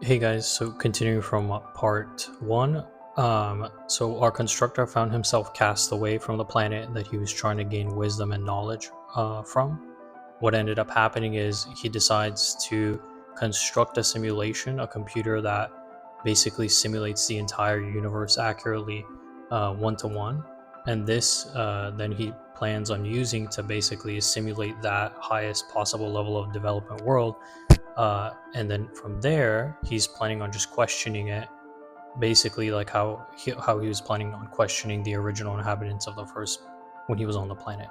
Hey guys, so continuing from part one, so our constructor found himself cast away from the planet that he was trying to gain wisdom and knowledge from. What ended up happening is he decides to construct a simulation, a computer that basically simulates the entire universe accurately, one to one, and this then he plans on using to basically simulate that highest possible level of development world, and then from there he's planning on just questioning it, basically like how he was planning on questioning the original inhabitants of the first when he was on the planet.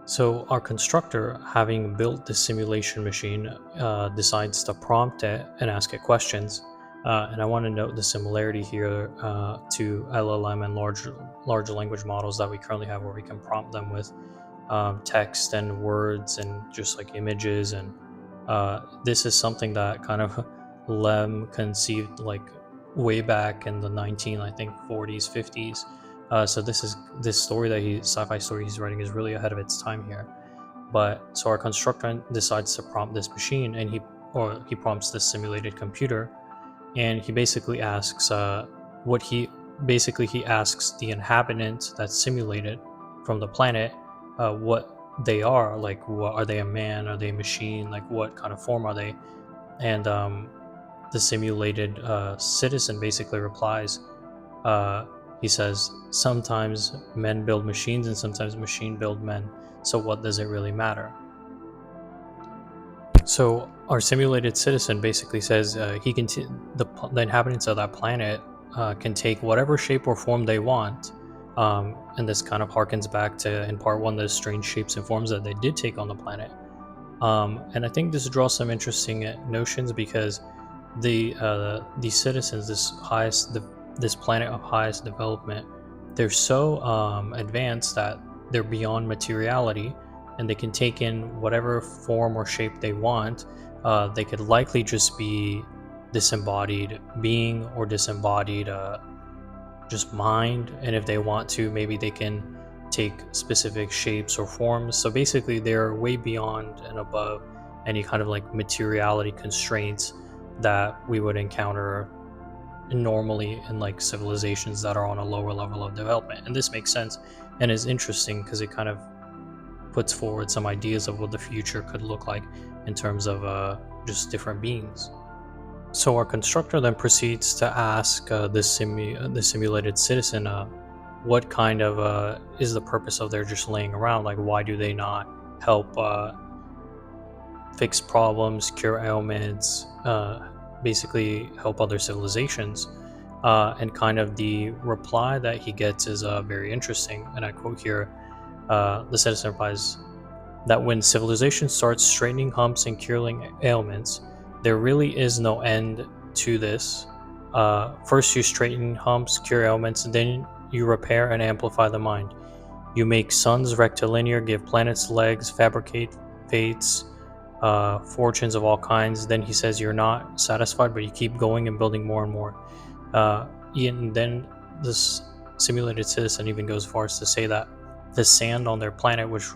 So our constructor, having built this simulation machine, decides to prompt it and ask it questions. And I want to note the similarity here to LLM and large language models that we currently have, where we can prompt them with text and words and just like images. And this is something that kind of Lem conceived like way back in the 40s, 50s. So this story that sci-fi story he's writing is really ahead of its time here. But so our constructor decides to prompt this machine, and he prompts this simulated computer, and he basically asks he asks the inhabitant that's simulated from the planet what they are, like what are they, a man, are they a machine, like what kind of form are they? And the simulated citizen basically replies. He says, sometimes men build machines and sometimes machine build men. So what does it really matter? So our simulated citizen basically says the inhabitants of that planet can take whatever shape or form they want. And this kind of harkens back to, in part one, the strange shapes and forms that they did take on the planet. And I think this draws some interesting notions, because the citizens, this planet of highest development, they're so advanced that they're beyond materiality, and they can take in whatever form or shape they want. They could likely just be disembodied being or disembodied just mind, and if they want to, maybe they can take specific shapes or forms. So basically they're way beyond and above any kind of like materiality constraints that we would encounter normally in like civilizations that are on a lower level of development. And this makes sense and is interesting because it kind of puts forward some ideas of what the future could look like in terms of just different beings. So our constructor then proceeds to ask the simulated citizen what kind of is the purpose of their just laying around, like why do they not help fix problems, cure ailments, basically help other civilizations. And kind of the reply that he gets is very interesting, and I quote here, the citizen replies that when civilization starts straightening humps and curing ailments, there really is no end to this. First you straighten humps, cure ailments, and then you repair and amplify the mind. You make suns rectilinear, give planets legs, fabricate fates, fortunes of all kinds. Then he says you're not satisfied, but you keep going and building more and more. And then this simulated citizen even goes as far as to say that the sand on their planet, which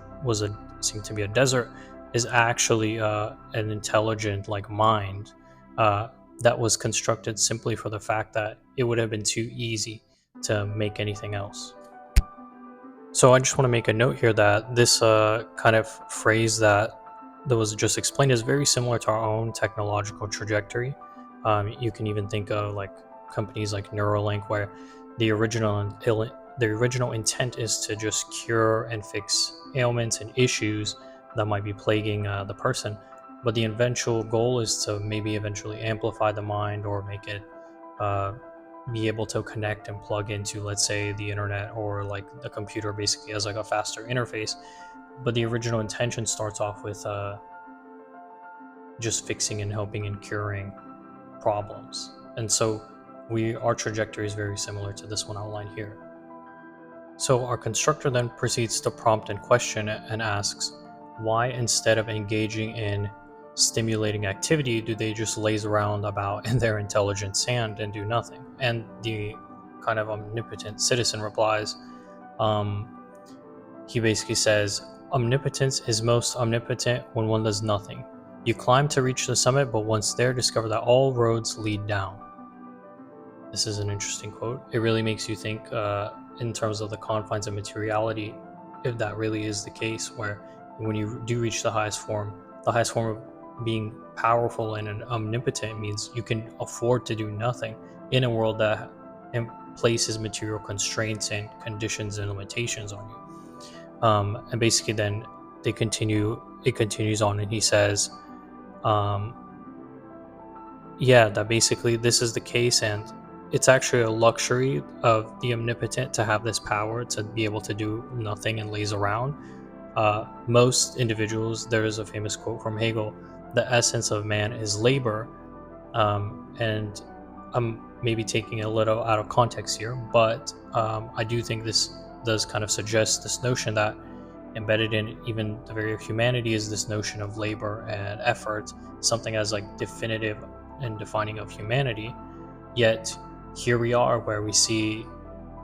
seemed to be a desert, is actually an intelligent like mind that was constructed simply for the fact that it would have been too easy to make anything else. So I just want to make a note here that this kind of phrase that was just explained is very similar to our own technological trajectory. You can even think of like companies like Neuralink, where the original intent is to just cure and fix ailments and issues that might be plaguing the person, but the eventual goal is to maybe eventually amplify the mind or make it be able to connect and plug into, let's say, the internet or like the computer, basically as like a faster interface. But the original intention starts off with just fixing and helping and curing problems. And so our trajectory is very similar to this one outlined here. So our constructor then proceeds to prompt and question it and asks, why instead of engaging in stimulating activity do they just laze around about in their intelligent sand and do nothing? And the kind of omnipotent citizen replies, he basically says, omnipotence is most omnipotent when one does nothing. You climb to reach the summit, but once there, discover that all roads lead down. This is an interesting quote. It really makes you think in terms of the confines of materiality, if that really is the case, where when you do reach the highest form of being powerful and omnipotent means you can afford to do nothing in a world that places material constraints and conditions and limitations on you. And basically then it continues on, and he says, yeah, that basically this is the case, and it's actually a luxury of the omnipotent to have this power to be able to do nothing and laze around. Most individuals, there is a famous quote from Hegel: the essence of man is labor. And I'm maybe taking it a little out of context here, but I do think this does kind of suggest this notion that embedded in even the very humanity is this notion of labor and effort, something as like definitive and defining of humanity. Yet here we are where we see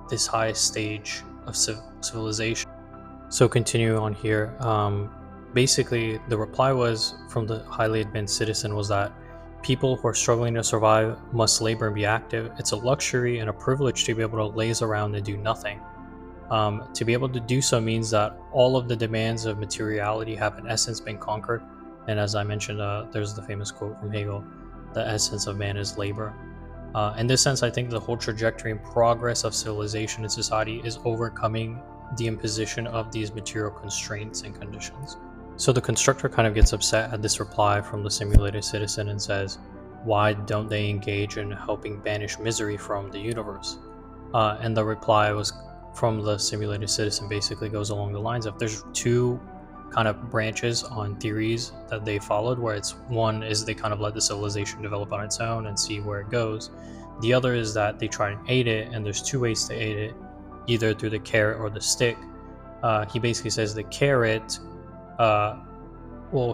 this highest stage of civilization. So continuing on here, basically the reply was from the highly advanced citizen was that people who are struggling to survive must labor and be active. It's a luxury and a privilege to be able to laze around and do nothing. To be able to do so means that all of the demands of materiality have in essence been conquered. And as I mentioned, there's the famous quote from Hegel: the essence of man is labor. In this sense, I think the whole trajectory and progress of civilization and society is overcoming the imposition of these material constraints and conditions. So the constructor kind of gets upset at this reply from the simulated citizen and says, why don't they engage in helping banish misery from the universe? And the reply was from the simulated citizen basically goes along the lines of, there's two kind of branches on theories that they followed, where it's one is they kind of let the civilization develop on its own and see where it goes. The other is that they try and aid it, and there's two ways to aid it, either through the carrot or the stick. He basically says the carrot,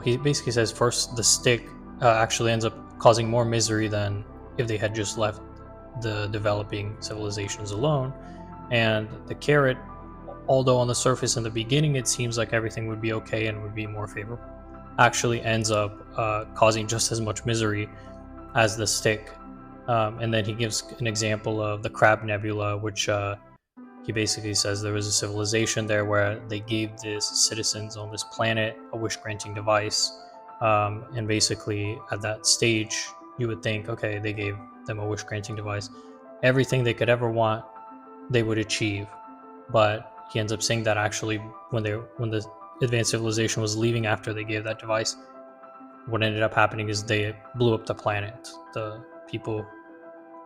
he basically says first the stick actually ends up causing more misery than if they had just left the developing civilizations alone. And the carrot, although on the surface in the beginning it seems like everything would be okay and would be more favorable, actually ends up causing just as much misery as the stick. And then he gives an example of the Crab Nebula, which he basically says there was a civilization there where they gave these citizens on this planet a wish-granting device. And basically at that stage, you would think, okay, they gave them a wish-granting device. Everything they could ever want, they would achieve. But he ends up saying that actually when the advanced civilization was leaving after they gave that device, what ended up happening is they blew up the planet. The people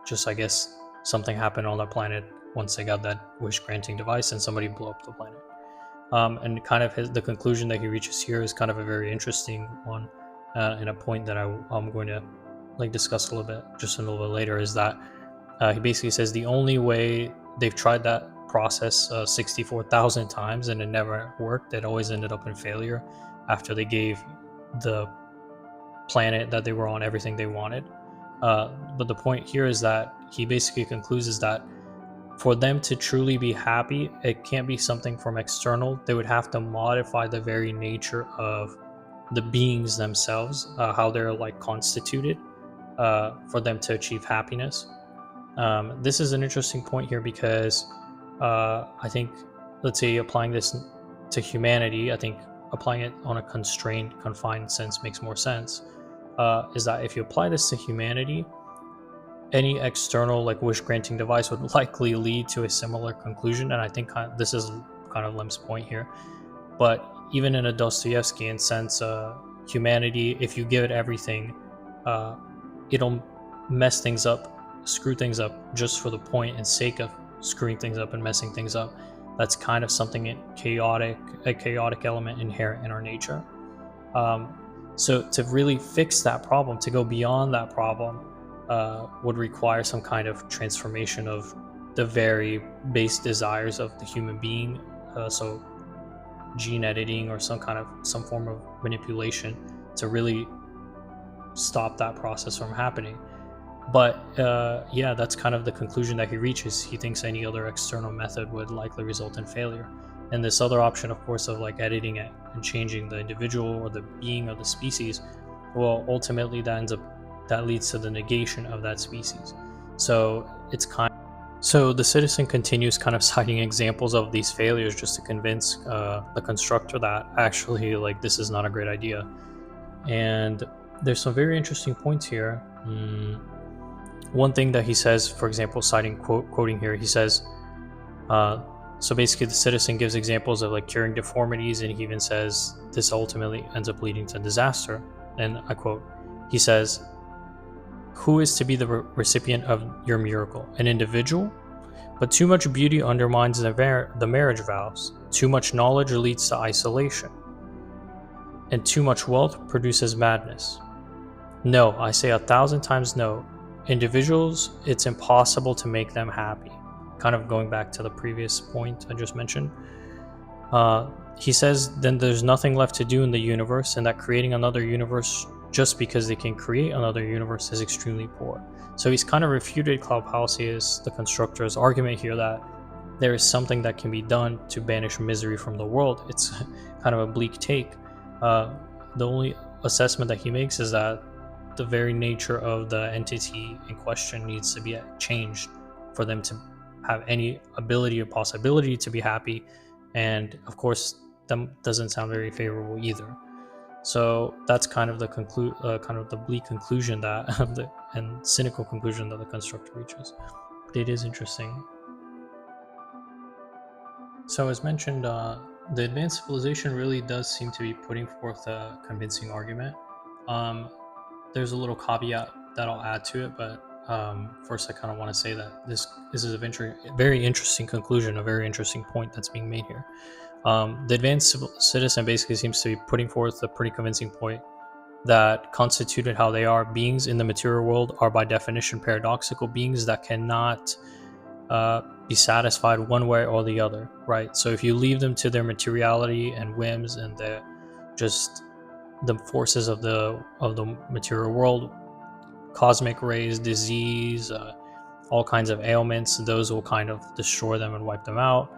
just, I guess, something happened on the planet once they got that wish-granting device, and somebody blew up the planet. And kind of the conclusion that he reaches here is kind of a very interesting one, and a point that I'm going to discuss a little bit just a little bit later, is that he basically says the only way they've tried that process 64,000 times and it never worked. It always ended up in failure after they gave the planet that they were on everything they wanted. But the point here is that he basically concludes is that for them to truly be happy, it can't be something from external. They would have to modify the very nature of the beings themselves, how they're constituted, for them to achieve happiness. This is an interesting point here because I think, let's say, applying this to humanity, I think applying it on a constrained, confined sense makes more sense. Is that if you apply this to humanity, any external wish-granting device would likely lead to a similar conclusion, and I think this is kind of Lem's point here. But even in a Dostoevskian sense, humanity, if you give it everything, it'll mess things up, screw things up just for the point and sake of screwing things up and messing things up. That's kind of something a chaotic element inherent in our nature. So to really fix that problem, to go beyond that problem, would require some kind of transformation of the very base desires of the human being. So gene editing or some form of manipulation to really stop that process from happening. But yeah, that's kind of the conclusion that he reaches. He thinks any other external method would likely result in failure. And this other option, of course, of editing it and changing the individual or the being of the species, well, ultimately that leads to the negation of that species. So so the citizen continues kind of citing examples of these failures just to convince the constructor that actually, like, this is not a great idea. And there's some very interesting points here. One thing that he says, for example, quoting here, he says, so basically the citizen gives examples of like curing deformities, and he even says this ultimately ends up leading to disaster. And I quote, he says, "Who is to be the recipient of your miracle? An individual? But too much beauty undermines the marriage vows. Too much knowledge leads to isolation. And too much wealth produces madness. No, I say 1,000 times no. Individuals, it's impossible to make them happy." Kind of going back to the previous point I just mentioned. He says, then there's nothing left to do in the universe, and that creating another universe just because they can create another universe is extremely poor. So he's kind of refuted Claudius, the constructor's argument here that there is something that can be done to banish misery from the world. It's kind of a bleak take. The only assessment that he makes is that the very nature of the entity in question needs to be changed for them to have any ability or possibility to be happy. And of course, that doesn't sound very favorable either. So that's kind of the kind of the bleak conclusion that and cynical conclusion that the constructor reaches. But it is interesting. So as mentioned, the advanced civilization really does seem to be putting forth a convincing argument. There's a little caveat that I'll add to it, but first I kind of want to say that this is a very interesting conclusion, a very interesting point that's being made here. The advanced citizen basically seems to be putting forth a pretty convincing point that constituted how they are, beings in the material world are by definition paradoxical beings that cannot be satisfied one way or the other, right? So if you leave them to their materiality and whims and the forces of the material world, cosmic rays, disease, all kinds of ailments, those will kind of destroy them and wipe them out.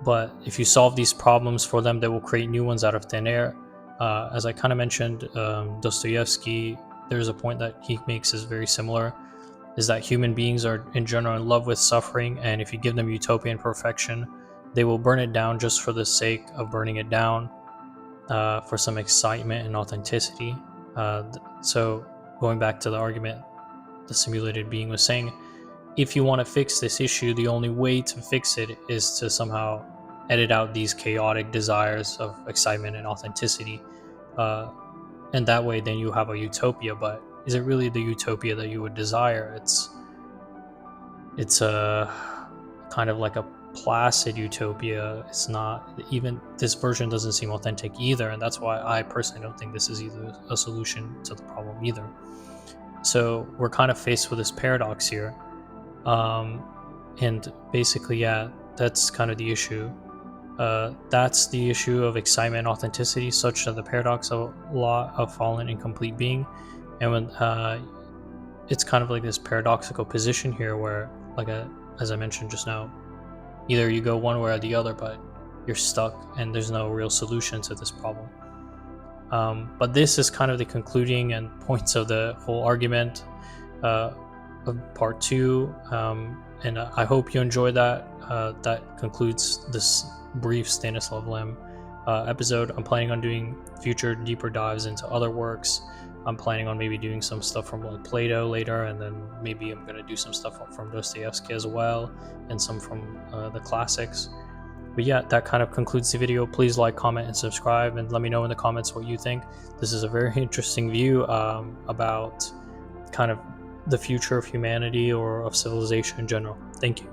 But if you solve these problems for them, they will create new ones out of thin air. As I kind of mentioned, Dostoevsky, there's a point that he makes is very similar, is that human beings are in general in love with suffering, and if you give them utopian perfection, they will burn it down just for the sake of burning it down, for some excitement and authenticity. So going back to the argument the simulated being was saying, if you want to fix this issue, the only way to fix it is to somehow edit out these chaotic desires of excitement and authenticity. And that way, then you have a utopia. But is it really the utopia that you would desire? It's a kind of like a placid utopia. It's not, even this version doesn't seem authentic either, and that's why I personally don't think this is either a solution to the problem either. So we're kind of faced with this paradox here, and basically, yeah, that's kind of the issue. That's the issue of excitement and authenticity, such that the paradox of law of fallen incomplete being. And when it's kind of like this paradoxical position here where, as I mentioned just now, either you go one way or the other, but you're stuck and there's no real solution to this problem. But this is kind of the concluding and points of the whole argument of part 2. And I hope you enjoyed that. That concludes this brief Stanislaw Lem episode. I'm planning on doing future deeper dives into other works. I'm planning on maybe doing some stuff from like Plato later, and then maybe I'm going to do some stuff from Dostoevsky as well, and some from the classics. But yeah, that kind of concludes the video. Please like, comment, and subscribe, and let me know in the comments what you think. This is a very interesting view about kind of the future of humanity or of civilization in general. Thank you.